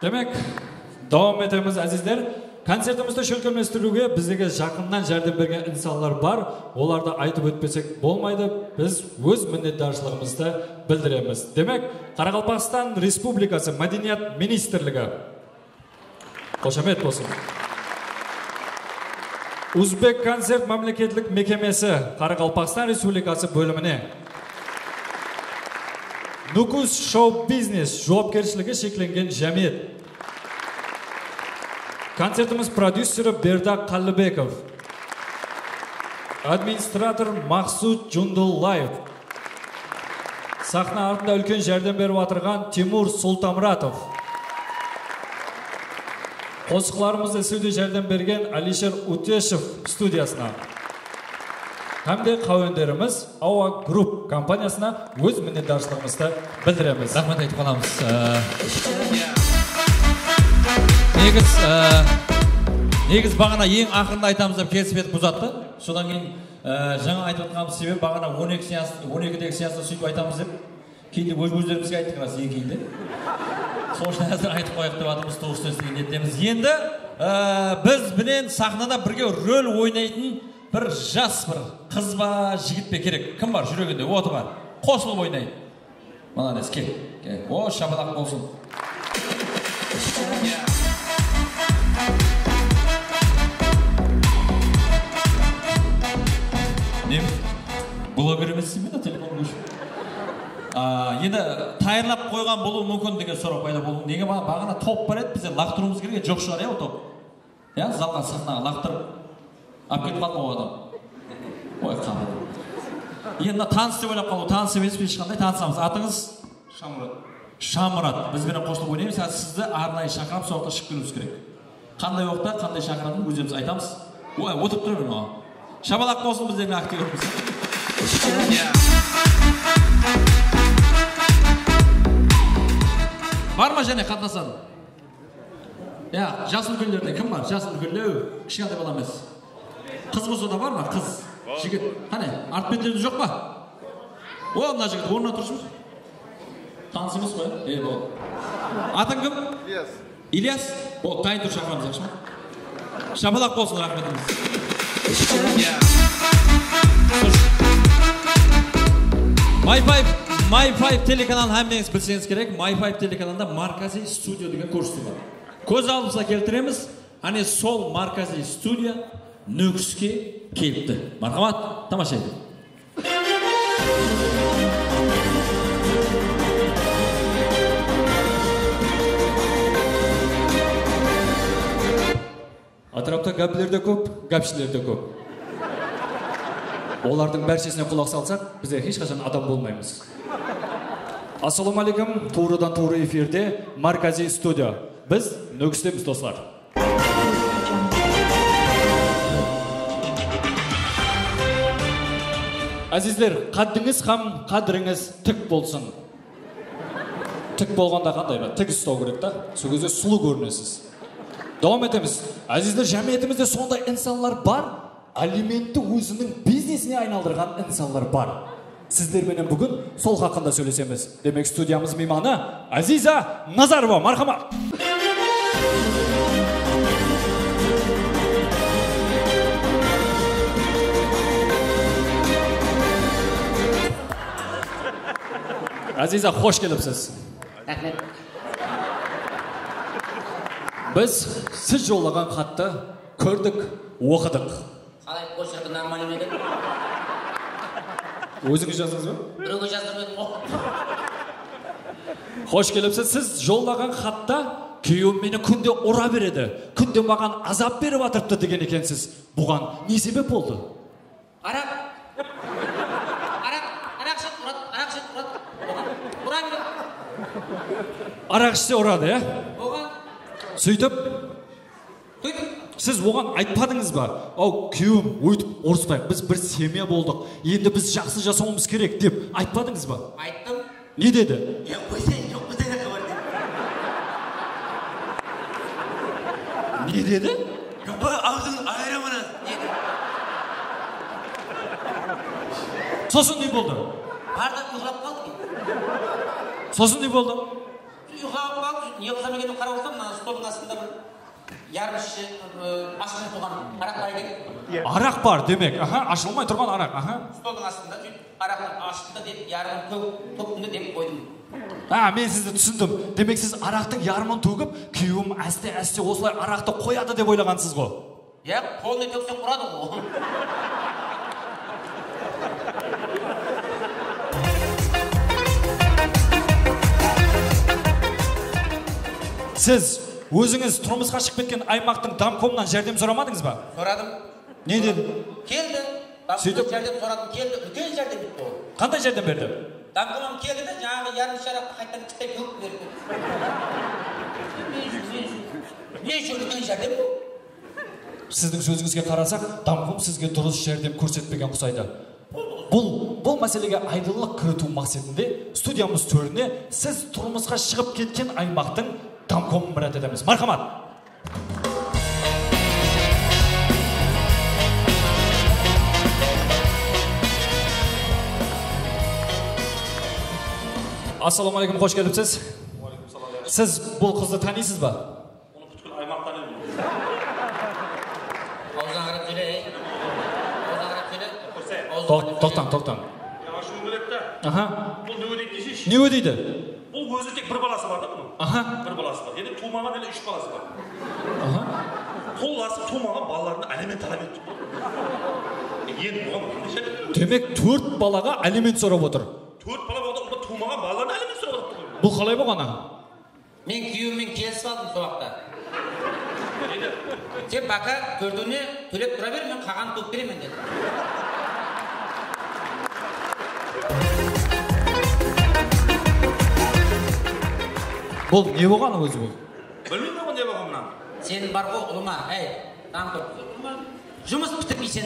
Demek, devam etemiz azizler. Konsertimizde şölkönleştirүүгө bizdeki жақыннан жардам берген insanlar бар. Оларды айтып өтпесек болмайды. Biz өз minnetdarçılığımızды bildiremiz. Demek, Qaraqalpaqstan Respublikası Madaniyat Ministrligi. Qo'shamet bo'lsin. Uzbek Konsert mamlakatlik mekemesi Qaraqalpaqstan Respublikası bölümüne Nukus Show Business javobgarligi cheklangan jamiyat. Konsertimiz prodüseri Berda Qallibekov, administrator Maqsud Jundullayev, sahna ardında ulkan jardam berib o'tirgan Timur Sultamratov, qo'shiqlarimizda studiya jardam bergan Alisher Uteshev studiyasına, hamda qavenderimiz Ava Group kompaniyasına o'z minnatdorchiligimizni bildiramiz. Rahmat aytib qolamiz. Негіз бағана ең ақырында айтамыз деп келісіп едік бұзатты. Содан кейін жаңа айтып отқанымыз себебі бағана 12-дегі сеанста сөйтіп айтамыз деп кейінде өздерімізге айттық рас кейінде. Сол үшін әзір айтып қояйық деп атымыз тоғыз сөздеген ниеттеміз. Енді біз білен сахнада бірге рөл ойнайтын бір жас бір қыз ба жігіт пе керек. Кім бар жүрегінде? Оты бар. Қосылып ойнайды. Молодец, кел. О, шапалақ болсын. Блогер емессің бе да телефон көшіп? Енді тайырлап қойған болуы мүмкін деген сұрақ пайда болды. Неге бағана топ бар еді, бізде лақтыруымыз керек, жоқ шығар о топ. Залға сахнаға лақтырып алып кетіп қалды ма адам? Ой, қабыл. Енді таныс деп ойлап қалу, таныс емес пе ешқандай танысамыз. Атыңыз? Шамұрат. Шамұрат. Бізбенен қосылып ойнаймыз. Сізді арнайы шақырып, сол уақытта шығып келуіміз керек. Қандай уақытта, қандай шақыратынын өздеріміз айтамыз. Ой, отырып тұр мен. Шабалақ болсын біздердің актеріміз. Бар ма және қатынасады? Жас үлкендерден кім бар? Жас үлкендеу, кішкентай бала емес. Қыз болса да бар ма? Қыз, жігіт. Қане, артып беттерде жоқ па? О, мына жігіт орнына тұршы. Таныс емес қой? Бол. Атың кім? Ильяс. Ильяс? Ол, дайын тұр шақырамыз, ақшы ма? Шабалақ болсын, рахметіміз. My5 телеканалын әмдеңіз білсеңіз керек. My5 телеканалында Markaziy студия деген көрсету бар. Көз алдымызға келтіреміз. Ане сол Markaziy студия Нүкіске келіпті. Мархамат, тамаша еді. Атырапта гәплер де көп, гәпшілер де көп. Олардың бәршесіне құлақ салсақ, бізде ешқашан адам болмаймыз. Ассаламу алейкум, туырыдан туыры эфирде Markaziy студия. Біз Нүкістеміз, достар. Азиздер, қаддыңыз хам, қадырыңыз тік болсын. Тік болғанда қандай ба? Тік ұстау керек та, сол кезде сұлу көрінесіз. Devam etemiz. Azizler, cemiyetimizde sonda insanlar var. Alimenti özünün biznesine ayналдырған insanlar var. Sizler benim bugün sol hakkında söylesemiz. Demek stüdyamız mimanı Aziza Nazarova. Marhamat. Aziza, hoş gelipsiz. Biz siz yollagan xatты көрдік, оқыдық. Қалай почеркі нормально еді? Өзіңіз жаздыңыз ба? Біреуге жаздырмадым ғой. Хош келіпсіз. Сіз жоллаған хатта күйеуім мені күнде ұра береді, күнде маған азап беріп атырыпты деген екенсіз. Бұған не себеп болды? Арақ ішіп ұра береді. Арақ ішсе ұрады, е? Оған? Сөйтіп, сіз оған айтпадыңыз ба? Ау, күйеуім өйтіп ұрыспайық, біз бір семья болдық, енді біз жақсы жасауымыз керек деп айтпадыңыз ба? Айттым. Не деді? Жоқ қойсай қабар деп. Не деді? Аузын айырамынан деді. Сосын не болды? Бардық ұйықтап қалды. Сосын не болды? ұйықтап қалып не қылсам екен деп қарап отырсам мына столдың астында бір ярым шіше ашылмай тұрған арақ бар екен. Арақ бар демек. Аха, ашылмай тұрған арақ. Аха. Столдың астында сөйтіп арақтың ашылды деп ярымын төктім деп қойдым. Мен сізді түсіндім. Демек сіз арақтың ярымын төгіп, күйеуім әсте осылай арақты қояды деп ойлағансыз ғой. Иә, қолына төксең құрады ғой. Сіз өзіңіз тұрмысқа шығып кеткен аймақтың домкомынан жәрдем сұрамадыңыз ба? Сұрадым. Не деді? Келді. Домкомнан жәрдем сұрадым, келді. Үлкен жәрдем бітті ол. Қандай жәрдем берді? Домкомнан келді де жаңағы ярым шарақты қайтадан кіттай көк берді. Не үшін үлкен жәрдем бұл? Сіздің сөзіңізге қарасақ, домком сізге дұрыс жәрдем көрсетпеген ұқсайды. Бұл мәселеге айдылық кіріту мақсатында студиямыз төріне сіз тұрмысқа шығып кеткен аймақтың домкомын мұрат етеміз. Мархамат. Ассалаумағалейкум, қош келіпсіз. Сіз бұл қызды танисыз ба? Оны бүткіл аймақтан еді. Аузына қарап сөйле. Тоқтан. Ашуым керек та. Аха. Бұл не өдейді десейші? Не өдейді? Бұл өзі тек бір баласы бар да бұның. Аха. Бір баласы бар. Енді тумаған әлі 3 баласы бар. Аха. Қол асып тумаған балаларына алимент талап етті. Енді бұған қандай жәрдем? Демек 4 балаға алимент сұрап отыр. 4 бала болғанда тумаған балаларына алимент сұрап отыр. Бұл қалай болғаны? Мен күйеуіммен келісіп алдым сол уақытта. Сен бака көрдігіне төлеп тұра бер, мен қағанды тауып беремін деді. Бұл не болғаны өзі бұл? Білмеймін ғой не болған мына. Сен бар ғой ұлыма, жұмыс бітірмейсің.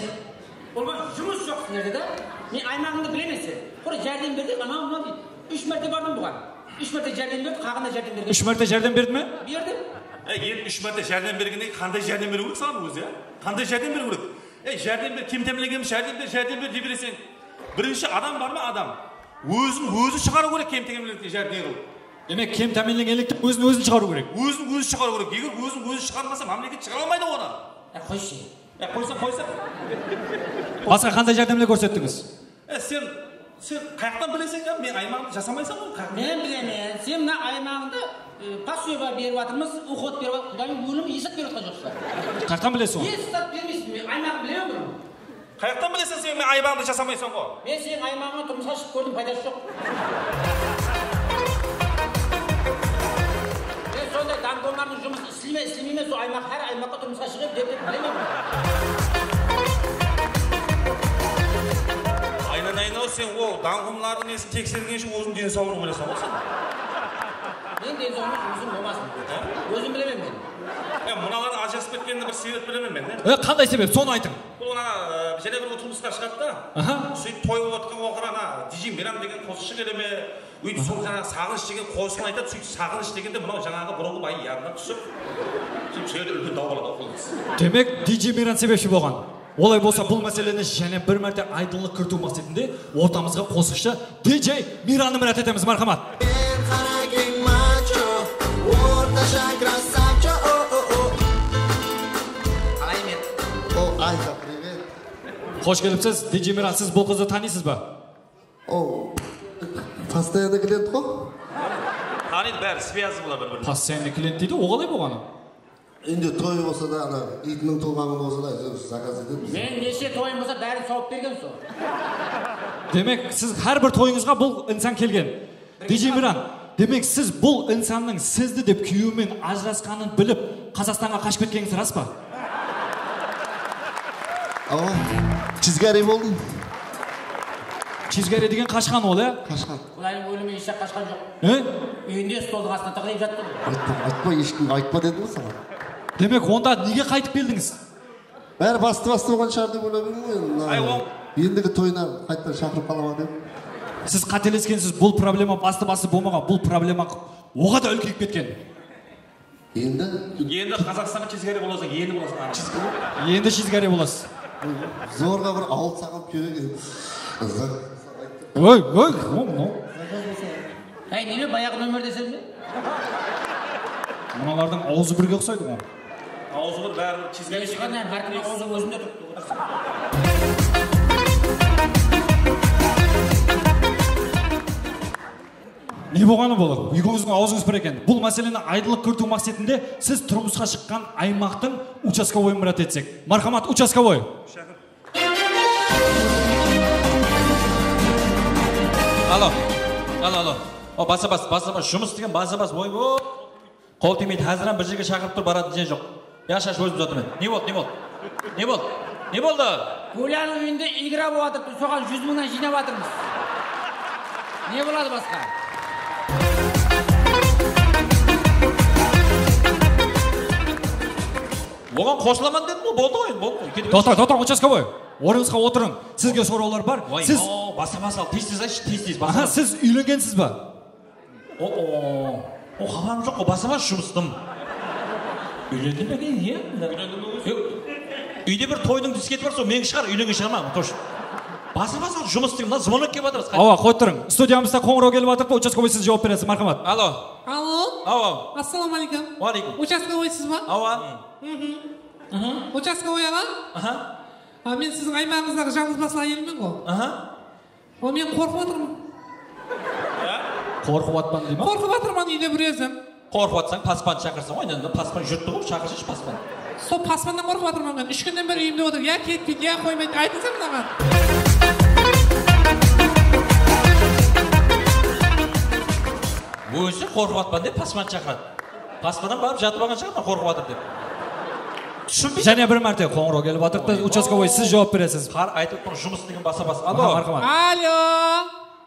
Олма жұмыс жоқ сіздерде да. Мен аймағымды білемін сен. Құр жәрдем берді, анау дейді. 3 мәрте бардым бұған. 3 мәрте жәрдем берді, қағанда жәрдем берді. 3 мәрте жәрдем берді ме? Бердім. Енді 3 мәрте жәрдем бергенде қандай жәрдем беру керек саған өзі, қандай жәрдем беру керек? Жәрдем бер, кем тәмілегенім жәрдем бер дей бересің. Бірінші адам бар ма адам? Өзі шығару керек кем тәмілегенім жәрдем қылып. Демек кем тәмінленгендіктен өзін шығару керек. Өзін шығару керек. Егер өзін шығармаса, мемлекет шығара алмайды оны. Қойшы. Қойса. Басқа қандай жәрдемдер көрсеттіңіз? Сен қаяқтан білесің ба? Мен аймағымды жасамайсың ғой. Мен білемін. Сен мына аймағыңды пасуева беріп жатырмыз, уход беріп жатырмыз. Құдайым өлім есеп беріп жатқан жоқсың. Қаяқтан білесің ғой? Есеп бермейсің. Мен аймағын білемін бұның. Қаяқтан білесің сен мен аймағымды жасамайсың ғой? Мен сенің аймағыңа тұрмысқа шығып көрдім, пайдасы жоқ. Мен сондай домкомдардың жұмысын істемей ме, сол аймақ әр аймаққа тұрмысқа шығып деп білемін. Айналайын-ау сен ол домкомдардың несін тексерген үшін өзің денсаулығын ойласың ғой сен? Мен денсаулығым жұмысым болмасын. Өзім білемін мен. Мыналардың ажырасып кеткеніне бір себеп білемін мен. Қандай себеп? Соны айтың. Бұл және бір тұрмысқа шығады да. Сөйтіп той болып отқан оқыр Дижи Мирам деген қосшы келе ме? Өйтіп сол жаңағы сағыныш деген қосыны айтады. Сөйтіп сағыныш дегенде мынау жаңағы бұрынғы бай янына түсіп, сөйтіп сол жерде үлкен дау болады оқылыңыз. Демек Дижи Мирам себепші болған. Олай болса бұл мәселені және бір мәрте айдылық кірту мақсатында ортамызға қосықшы Дижи Мираны мұрат етеміз. Мархамат. Қош келіпсіз. Дижи Миран, сіз бұл қызды танисыз ба? Постоянный клиент қой? Таниды бәрі, связы бұлар бір-біріне. Постоянный клиент дейді, о қалай болғаны? Енді той болса да, итінің туғаны болса да, заказ етеміз. Мен неше тойым болса бәрін сауып берген сол. Демек, сіз әрбір тойыңызға бұл инсан келген. Дижи Миран, демек сіз бұл инсанның сізді деп күйеуімен ажырасқанын біліп, Қазақстанға қашып кеткеніңіз рас па? Чизгари болдым. Чизгари деген қашқан ол, Қашқан. Құдайым өлімі ешек қашқан жоқ. Үйінде столдың астына тығылып жатты. Айтпа, ешкімге айтпа деді ме саған? Демек, онда неге қайтып келдіңіз? Бәрі басты болған шығар деп ойлаймын ғой. Ендігі тойына қайтадан шақырып қалама деп. Сіз қателескенсіз, бұл проблема басты болмаған, бұл проблема оға да үлкейіп кеткен. Енді Қазақстанға чизгари боласың, енді боласың. Енді чизгари боласыз. Зорға бір ауыл саған керек. Ой. Неме баяғы нөмір десем бе? Мыналардың аузы бірге ұқсайды ғой. Аузы ғой бәрі чизген Ешқандай әркімнің аузы өзінде тұр. Не болғаны болар? Екеуіңіздің аузыңыз бір екен. Бұл мәселені айдылық көрту мақсатында сіз тұрмысқа шыққан аймақтың участковойын мұрат етсек. Мархамат, участковой. Алло. Баса-бас, жұмыс деген баса-бас, ой-бой. Қол тимейді, әзірен бір жерге шақырып тұр, барады ден жоқ. Яшаш өзім жатырмын. Не болды? Гуляның үйінде игра болып жатыр, соған 100 мыңнан жинап жатырмыз. Не болады басқа? Оған қосыламан дедім ғой, болды ғой. Тоқтар, участковой. Орыңызға отырың. Сізге сұраулар бар. Сіз баса-басал, тез-тез айтшы, тез-тез. Сіз үйленгенсіз ба? Хабарым жоқ қой, баса-бас жұмыстым. Үйлендім бе кейін, е? Үйде бір тойдың дискеті бар, сол менің шығар, үйленген шығарман, точно. Баса-басал жұмыстың, мына звонок келіп жатырыз. Қойып тұрың. Студиямызда қоңырау келіп жатыр, участковой сіз жауап бересіз, мархамат. Алло. Ассалаумалейкум. Уалейкум. Участковой сіз ба? Участковой аға? Мен сіздің аймағыңыздағы жалғыз басыл әйелімін ғой. Мен қорқып отырмын. Қорқып атпан дей ма? Қорқып отырмын үйде бір өзім. Қорқып атсаң, паспан шақырсың ғой, енді паспан жүртті ғой, шақырсыншы паспан. Сол паспаннан қорқып отырмын мен. 3 күннен бері үйімде отыр. Я кетпейді, я қоймайды. Айтыңыздар мынаған. Өзі қорқып атпан деп паспан шақырады. Паспаннан барып жатып алған шығар, қорқып атыр деп. Және бір мәрте қоңырау келіп жатыр, участковой сіз жауап бересіз. Айтып тұр, жұмыс деген баса-бас. Алло.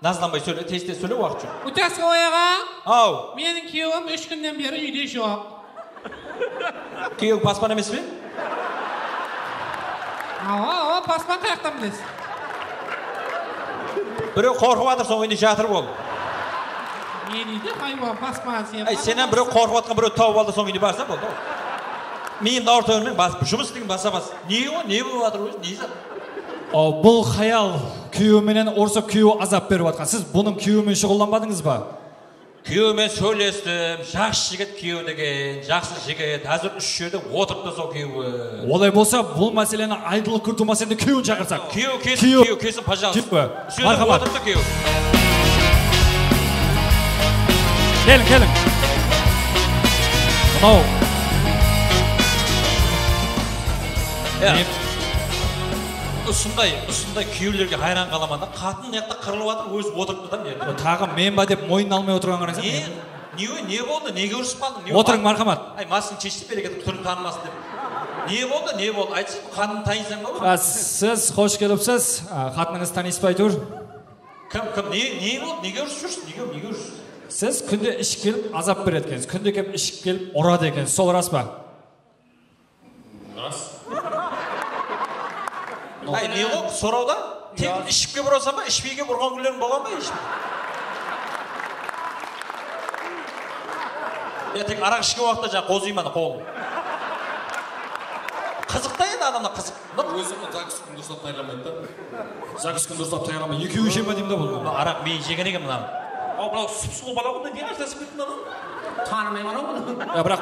Назланбай сөйле, тез-тез сөйле, уақыт жоқ. Участковой аға. Ау. Менің күйеуім 3 күннен бері үйде жоқ. Күйеуің паспан емес пе? Паспан қаяқтан білесіз? Біреу қорқып атыр, соң үйінде жатыр бол. Мен үйде қайма паспан сен. Сенен біреу қорқып атқан біреу тауып алды, соң үйде барса болды. Мен ортаңмен жұмыс деген баса-бас. Не болып жатыр өзі? Не зат? Бұл қаял күйеуіменен орысып күйеуі азап беріп жатқан. Сіз бұның күйеуімен шұғылданбадыңыз ба? Күйеуімен сөйлестім, жақсы жігіт күйеу деген, жақсы жігіт, әзір 3 жерде отырыпты сол күйеуі. Олай болса, бұл мәселені айдылық күрту мәселені күйеуін шақырсақ. Күйеу кесін, пожалуйста. Мархабат. Отырыпты күйеу. Келің. Мынау. Ұсындай күйеулерге хайран қаламан да, қатын яқта қырылып жатыр, өзі отырыпты да. Тағы мен ба деп мойын алмай отырған қарайсың? Не болды? Неге ұрысып қалдың? Отырың, мархамат. Масын чешті берекет, түрін танымасын деп. Не болды? Айтсын, қатын танисың ба? Сіз қош келіпсіз, қатыныңыз танисыз ба әйтеуір? Кім? Не болды? Неге ұрысып жүрсің? Неге ұрысып? Сіз күнде ішіп келіп азап береді екенсіз, күнде келіп ішіп келіп ұрады екенсіз, сол рас па? Рас. Не ғой, сұрауда? Тек ішіпке бұраса ма, ішпейге бұрған күлерің болған ба? Тек арақ ішкен уақытта жаңа қозыйманы қолын. Қызықта енді адамда қызық. Өзімді закүс күн дұрыстап тайғамайды да. Закүс күн дұрыстап тайғамайды. Екеуі жем ба деймін да бұл. Арақ мейін жеген екен мұнан. Мынау сұп-сұлы бала ғой, не ажырасып кеттің адам? Танымаймын ау. Бірақ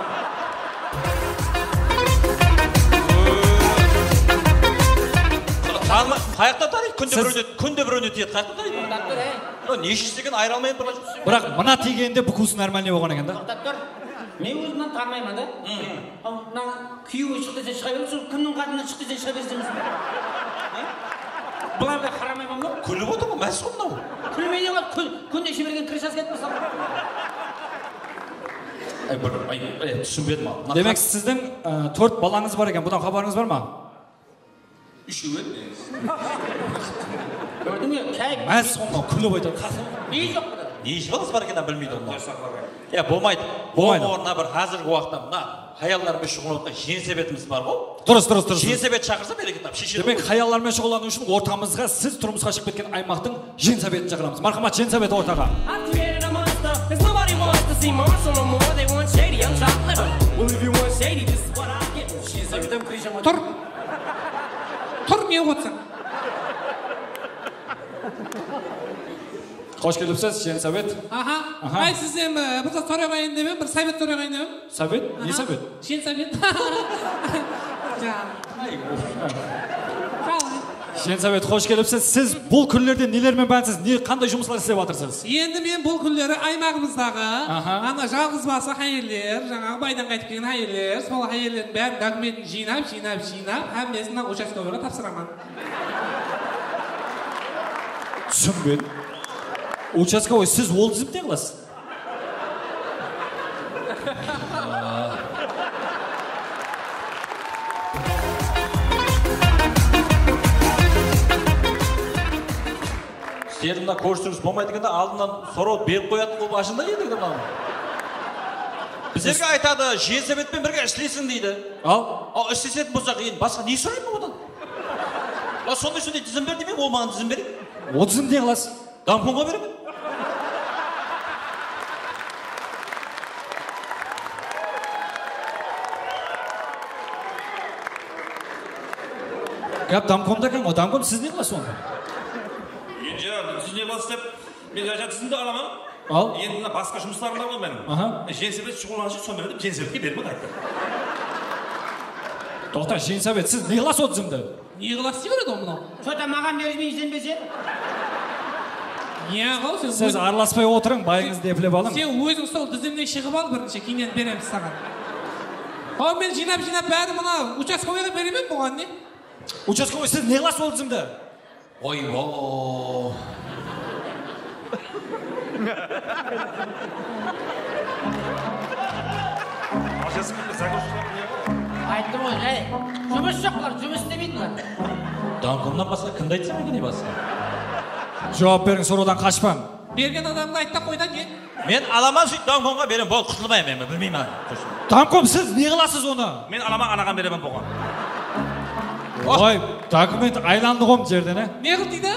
қаяқтан таниды? Күнде біреуіне тиеді. Қаяқтан таниды? Не ішістеген айыра алмайын тұрған жоқсың? бірақ мына тигенде бүкусін әрмәліне болған екен да. Мен өзімнен танымаймын да. Мына күйеуі шық десе шыға бересің, кімнің қатынынан шық десе шыға бересіңіз. Бұлай бір қарамаймын ба? Күліп отыр ғой, мәз ғой мынау. Күлмейді ғой, күнде іші берген крышасы кетіп мысалы. Түсінбедім ау. Демек сіздің 4 балаңыз бар екен, бұдан хабарыңыз бар ма? Үшеуі Көрдің бе? Мәз сонда күліп айтады. Не жоқ бұда? не іш баласы бар екенін білмейді оны. Болмайды. Орнына бір қазіргі уақытта мына хаялдармен шұғылданған жен себетіміз бар ғой. Дұрыс. Жен себет шақырса берекет тап шешеді. Демек хаялармен шұғылдану үшін ортамызға сіз тұрмысқа шығып кеткен аймақтың жен себетін шақырамыз. Мархамат, жен себеті ортаға. Тұр не отырсың? Hoş kelipsiz, Şensabet. Aha. Ay siz hem burada so'rag'ayin demin, bir совет so'rag'ayin demin. Sabet? Ne sabet? Şensabet. Şensabet, hoş kelipsiz. Siz bu kunlarda nelerмен bandsiz? Qanday жұмыслар істеп жатырсыз? Endi men bu kunlari aymog'imizдағы ana жалғызбасы hayirler, жаңағы baydan qaytib kelgan hayirler, сол hayirlerin bәрін документін жинап, hammesini участковыйға тапсырамын. Түсінбедім. Участковый, siz ол тізімде қыласыз? Стерімда көрсетіңіз болмайды дегенде алдынан сұрау беріп қоятын бұл ашында еді мынау. Біздерге айтады, Жеңсебетпен бірге ішлесін дейді. Ал ішлесетін болсақ, енді басқа не сұраймын одан? Сондай тізім бер демеймін, ол маған тізім берейін. О тізімде қыласыз? Дампонға беремін. Гәп дамкомда екен ғой, дамком сіз не қыласыз онда? Сіз не қыласыз деп, мен тізімді аламын. Ал? Енді басқа жұмыстарым бар ғой менің. Жеңсебет шұғыланшы, сонымен деп Жеңсебетке беріп қайтты. Тоқта, Жеңсабет, сіз не қыласыз о тізімді? Не қыласыз деп береді мынау? Что-то маған бермей ізденбесе? Сіз араласпай отырың, байыңызды еплеп алың. Сен өзің сол тізімнен шығып ал бірінші, кейіннен береміз саған. Ал мен жинап бәрі мына участковыйға беремін бұған не? Участковый, сіз не қыласыз ол тізімді? Ойбай. Айттым ғой, жұмыс жоқ бұлар, жұмыс істемейді бұлар. Дамкомнан басқа кімді айтсам екен басқа? Жауап берің, сорудан қашпаң. Берген адамды айтта қойдан не? Мен аламан сөйтіп дамкомға беремін, бол құтылмаймын мен, білмеймін. Дамком, сіз не қыласыз оны? Мен аламан анаған беремін болған. Ой, документ айланды ғой жерден, ә? Не қыл дейді?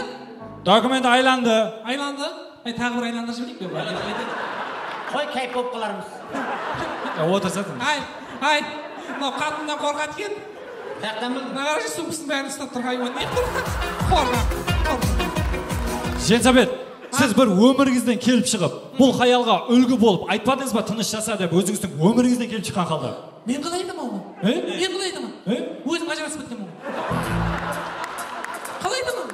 Документ айланды. Айланды? Тағы бір айландыршы білейік бе? Қой, кайып болып қалармыз. Отырсатын. Ай, мынау қатыннан қорғат кен. Қаяқтан білдің? Нағаршы сумкасын бәрін ұстап тұрғай ма? Не қорғат? Жеңсабет, сіз бір өміріңізден келіп шығып, бұл хаялға үлгі болып, айтпадыңыз ба тыныш жаса деп өзіңіздің өміріңізден келіп шыққан қалды? Мен қалай айтам ау? Мен қалай айтам ау? Өзің ажырасып кеткен ау? Қалай айтам ау?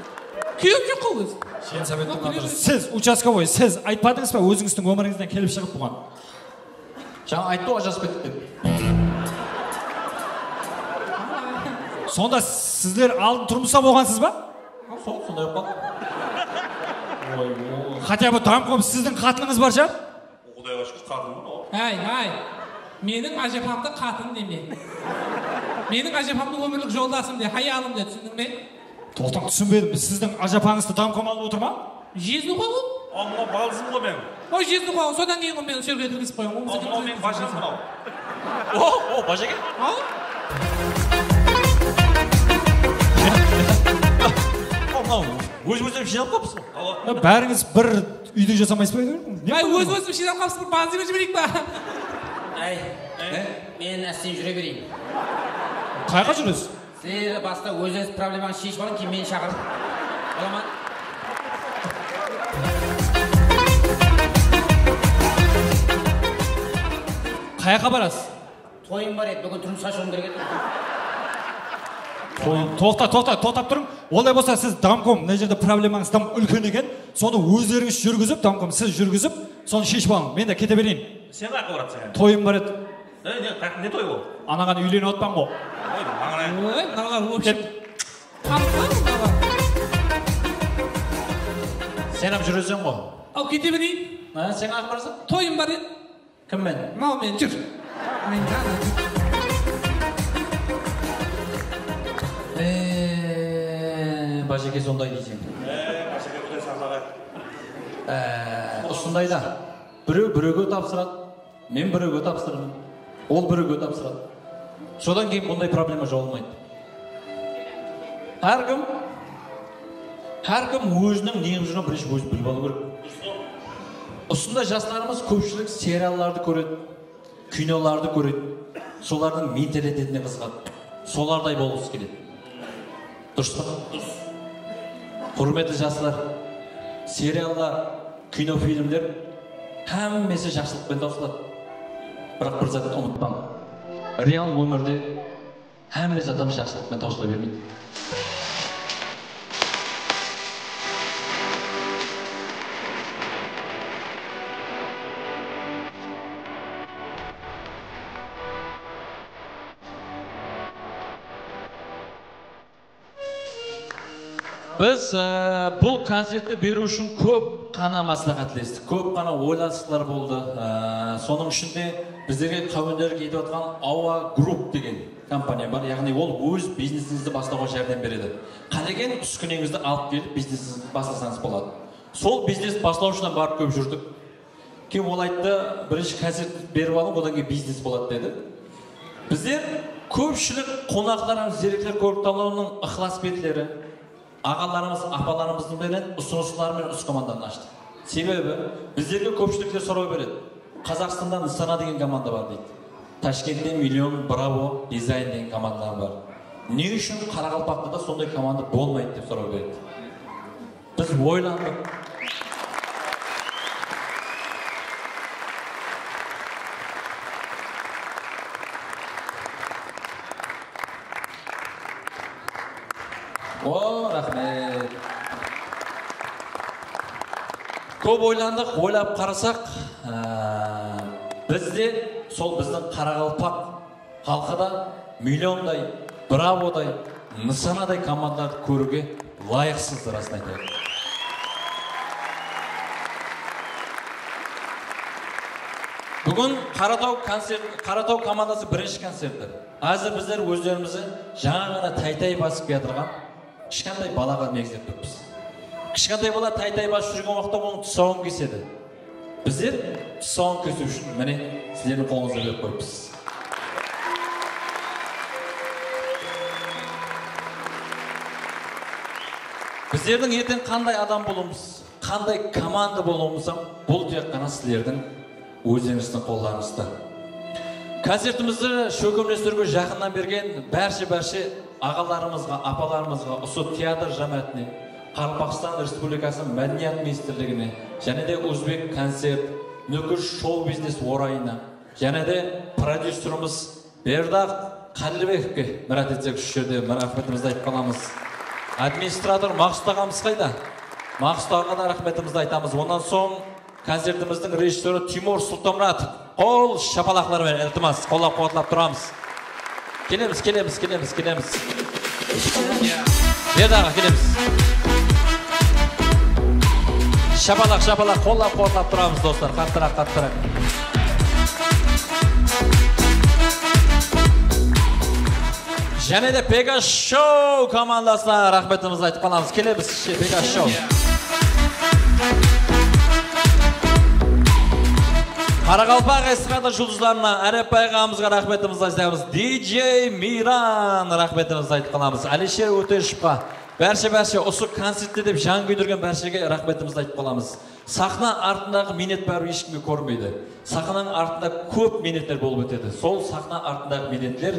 Күйеуім жоқ қой өзі. Жеңсабеттің адыры. Сіз, участковой, сіз айтпадыңыз ба өзіңіздің өміріңізден келіп шығып бұған? Жаңа айтты ажырасып кеттік деп. Сонда сіздер алдын тұрмыста болғансыз ба? Сондай болып Хотя бы дамком сіздің қатыныңыз бар шығар? Құдайға шүкір қатыным бар. Ай, менің ажапамды қатын деме. Менің ажапамды өмірлік жолдасым де, хаялым де, түсіндің бе? Тоқтың түсінбедім, сіздің ажапаңызды дамком алып отыр ма? Жезді қой ғой? Амма балызым ғой мен. Ой, жезді қой, содан кейін ғой мен сөйге кіргізіп қойым. Амма мен башам мынау. О, башеке? Ал? Өз-өзім жинап қапсыз ғой. Бәріңіз бір үйде жасамайсыз ба? Ай, өз-өзім жинап қапсыз бір базиға жіберейік ба? Ай, мен әстен жүре берейін. Қайға жүресіз? Сіздер баста өз проблеманы шешіп алың, кейін мені шақырып. Аламан. Қаяққа барасыз? Тойым бар еді, бүгін тұрмысқа шығуым керек еді. Тоқтап тұрың. Олай болса сіз дамком, мына жерде проблемаңыз там үлкен екен, соны өздеріңіз жүргізіп, дамком сіз жүргізіп, соны шешіп алың. Мен де кете берейін. Сен қайқа барасың? Тойым бар еді. Не той ол? Анаған үйленіп отпан ғой. Ой, мыналар общем. Қамықпа, Сен ап жүресің ғой. Ал кете берейін. Сен қайқа барасың? Тойым бар еді. Кіммен? Малмен жүр. Башеке сондай дейсің. Башеке құдай сақтағай. Осындай да. Біреуге тапсырады. Мен біреуге тапсырамын. Ол біреуге тапсырады. Содан кейін бұндай проблема жолмайды. Әркім өзінің неғып жүрген бірінші өзі біліп алу керек. Осындай жастарымыз көпшілік сериалдарды көреді, киноларды көреді. Солардың менталитетіне қызығады. Солардай болғысы келеді. Дұрыс па? Құрметті жастар, сериалда кинофильмдер hammasi жақсылықпен таусылады. Бірақ бір затты ұмытпаң. Реал өмірде hammasi адам жақсылықпен таусыла бермейді. Біз бұл концертті беру үшін көп қана маслихатлестік, көп қана ойластықтар болды. Соның ішінде біздерге қауендер кетіп жатқан Ауа Group деген компания бар. Яғни ол өз бизнесіңізді бастауға жәрдем береді. Қалеген түскеніңізді алып келіп бизнесіңізді бастасаңыз болады. Сол бизнес бастаушыдан барып көп жүрдік. Кем ол айтты, бірінші концерт беріп алып, одан кейін бизнес болады деді. Біздер көпшілік қонақтарымыз, зеректер көріп-талауының ықылас бетлері, ағаларымыз, апаларымыздың берген ұсыныстарымен ұс команданы ашты. Себебі біздерге көпшіліктер сұрау береді. Қазақстанда Нысана деген команда бар дейді. Ташкентте Миллион Браво Дизайн деген командалар бар. Не үшін Қарақалпақта да сондай команда болмайды деп сұрау береді. Біз ойландық. О, рахмет. Көп ойландық, ойлап қарасақ, бізде сол біздің Қарақалпақ халқыда миллиондай, браводай, нысанадай командаларды көруге лайықсыз расын айтады. Бүгін Қаратау командасы бірінші концерті. Азыр біздер өздерімізді жаңа ғана тай-тай басып келатырған кішкентай балаға негіздеп тұрмыз. Кішкентай бала тай-тай басып жүрген уақытта оның тұсауын кеседі. Біздер тұсауын кесу үшін міне сіздердің қолыңызды беріп қойыппыз. Біздердің ертең қандай адам болуымыз, қандай команда болуымыз, бұл тек қана сіздердің өздеріңіздің қолдарыңызда. Концертімізді шөкемдестерге жақыннан берген бәрше ағаларымызға, апаларымызға, осы театр жамаатіне, Қарақалпақстан Республикасының мәдениет министрлігіне, және де Өзбек концерт, Нүкіш шоу-бизнес орайына, және де продюсеріміз Бердақ Қалибековке мұрат етсек үш жерде рахметімізді айтып қаламыз. Администратор Мақсұт ағамыз қайда? Мақсұт ағаға да рахметімізді айтамыз. Онан соң концертіміздің режиссері Тимур Сұлтанмұратов. Қол шапалақлармен ілтимас, қолдап қуатлап тұрамыз. Келеміз. Бердағы келеміз. Шапалақ, қолдап қуатлап тұрамыз, достар. Қаттырақ. Және де Пегас Шоу командасына рахметімізді айтып қаламыз. Келеміз, Пегас Шоу. Қарақалпақ эстрада жұлдыздарына Әрепбай ағамызға рахметімізді айтамыз. DJ Миран рахметімізді айтып қаламыз. Алишер Өтешевқа бәрше осы концертте деп жан күйдірген бәршеге рахметімізді айтып қаламыз. Сахна артындағы минет бәрі ешкімге көрмейді. Сахнаның артында көп минеттер болып өтеді. Сол сахна артындағы минеттер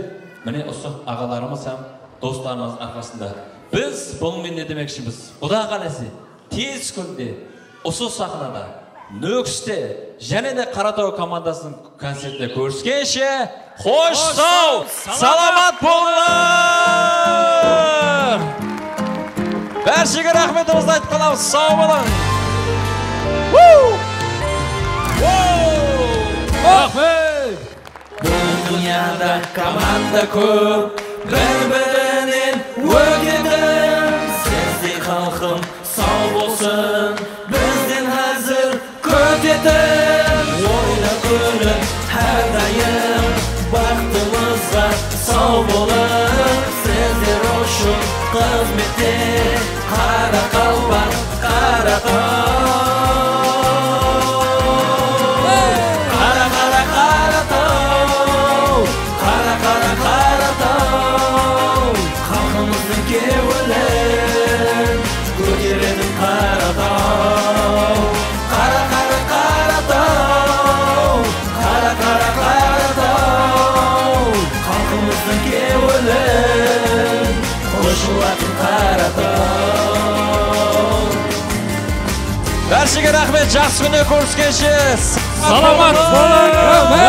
міне осы ағаларымыз һәм достарымыз арқасында. Біз бұнымен не демекшіміз? Құда қаласы тез күнде осы сахнада Нүкісте және де Қаратау командасының концертте көріскенше қош сау, саламат болыңдар! Бәршеге рахметімізді айтып қаламыз, сау болың! Рахмет! Дүнияда команда көп, бір-бірінен өгеді. Сіздей халқым сау болсын, бізден әзір көтетін. Ойла көріп, әрдайым бақытымызға сау болың. Сіздер үшін қызметте Қарақалпақ, Қаратау, халқымыздың кеуілін көтеретін Қаратау. Қаратау, халқымыздың кеуілін қосылатын Қаратау. Sizlarga rahmet, жақсы күнде көріскенше. Salamat bo'lin.